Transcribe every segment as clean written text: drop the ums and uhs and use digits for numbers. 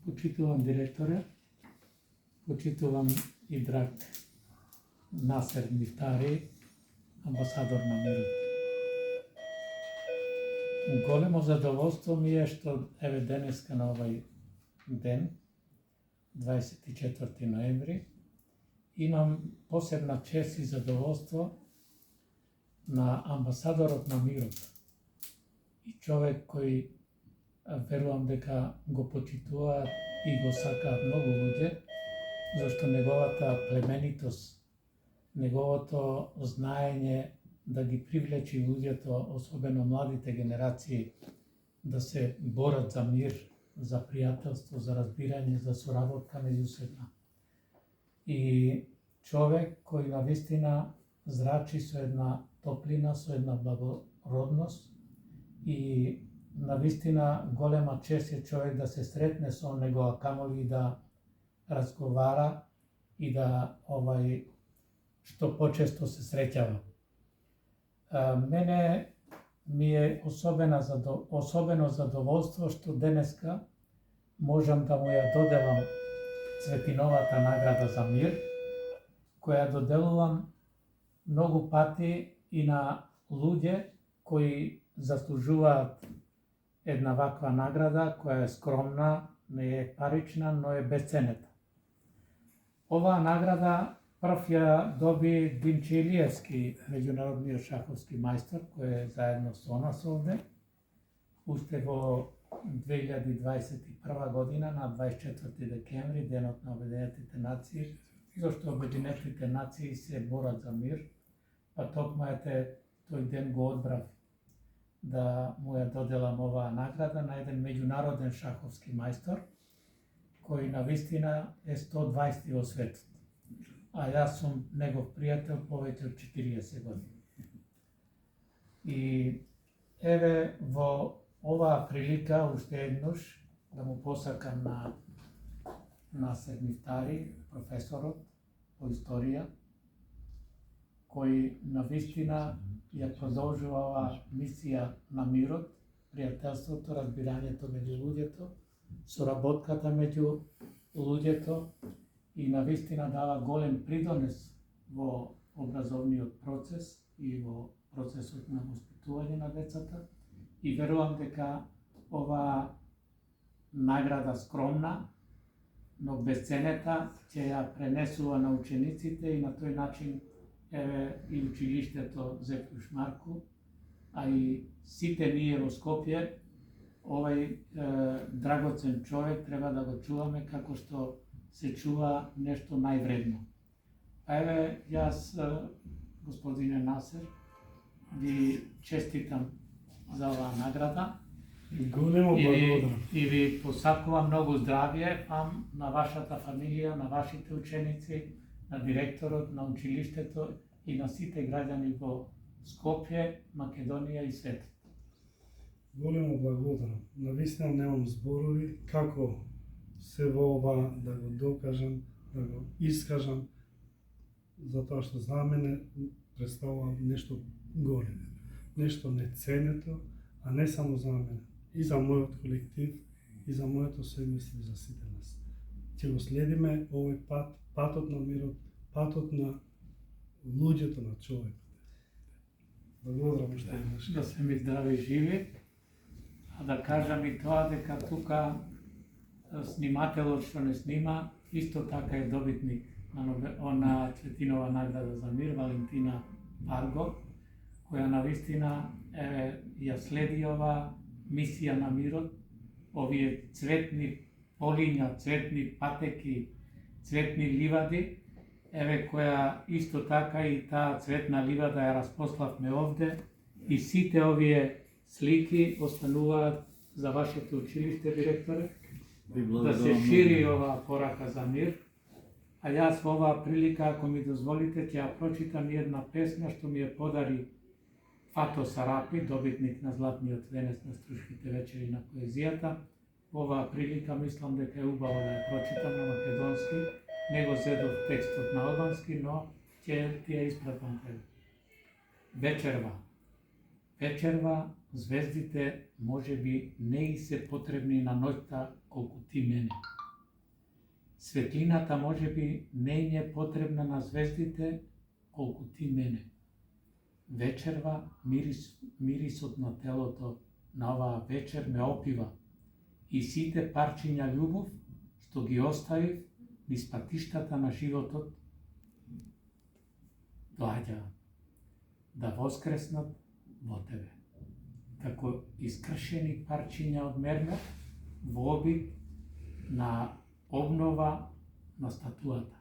Почитувам директоре, почитувам и драг Насер Мифтари, амбасадор на мирот. Големо задоволство ми е што еве денеска на овај ден, 24. ноември, имам посебна чест и задоволство на амбасадорот на мирот и човек кој верувам дека го почитуваат и го сакаат многу луѓе, зашто неговата племенитост, неговото знаење да ги привлечи луѓето, особено младите генерации, да се борат за мир, за пријателство, за разбирање, за соработка меѓусебна. И човек кој навистина зрачи со една топлина, со една благородност и навистина голема чест е човек да се сретне со него, а камоли да разговара и да што почесто се среќава. Мене ми е особено задоволство што денеска можам да му ја доделам Цветиновата награда за мир, која доделувам многу пати и на луѓе кои заслужуваат една ваква награда, која е скромна, не е парична, но е бесценета. Оваа награда прв ја доби Димче Илиевски, меѓународниот шаховски мајстор, кој е заедно со нас овде. Уште во 2021 година, на 24 декември, денот на Обединетите нации, зашто Обединетите нации се борат за мир, па токму тој ден го одбрав да му ја доделам оваа награда на еден меѓународен шаховски мајстор, кој навистина е 120 во светот. А јас сум негов пријател повеќе од 40 години. И еве во оваа прилика уште еднош да му посакам на Насер Мифтари, професорот по историја, кој навистина ја продолжува оваа мисија на мирот, пријателството, разбирањето меѓу луѓето, соработката меѓу луѓето и навистина дава голем придонес во образовниот процес и во процесот на воспитување на децата. И верувам дека оваа награда скромна, но бесценета, ќе ја пренесува на учениците и на тој начин еве и училиштето Зефјуш Марку, а и сите ние во Скопје, овај драгоцен човек треба да го чуваме како што се чува нешто највредно. А еве, јас, господине Насер, ви честитам за оваа награда. Големо благодарам. И ви посакувам многу здравје вам, на вашата фамилија, на вашите ученици, на директорот на училиштето и на сите граѓани во Скопје, Македонија и светот. Големо благодарам. Навистина немам зборови како се во ова да го докажам, да го искажам, затоа што за мене представува нешто големо, нешто неценето, а не само за мене, и за мојот колектив, и за моето семејство, и за сите нас. Ќе го следиме овој пат, патот на мирот, патот на луѓето, на човекот. Благодарам што еднаш. Да се ми здрави и живи, а да кажам и тоа дека тука снимателот што не снима, исто така е добитник на Цветинова награда за мир, Валентина Парго, која навистина ја следи ова мисија на мирот, овие цветни полиња, цветни патеки, цветни ливади, која исто така и таа цветна ливада ја распославме овде и сите овие слики остануваат за вашето училиште, директоре, да се шири оваа порака за мир. А јас во оваа прилика, ако ми дозволите, ќе ја прочитам една песна што ми ја подари Фато Сарапи, добитник на Златниот венец на Струшките вечери на поезијата. Во оваа прилика мислам дека е убаво да ја прочитам на македонски. Не го зедов текстот на албански, но ќе ти ја испратам тебе. Вечерва. Вечерва, звездите може би не и се потребни на ноќта колку ти мене. Светлината може би не им е потребна на звездите колку ти мене. Вечерва мирисот на телото на оваа вечер ме опива и сите парчиња љубов што ги оставив низ патиштата на животот доаѓаат да воскреснат во тебе. Како искршени парчиња од мермер во обид на обнова на статуата.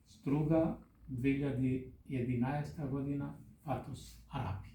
Струга 2011 година, Фатус Арапи.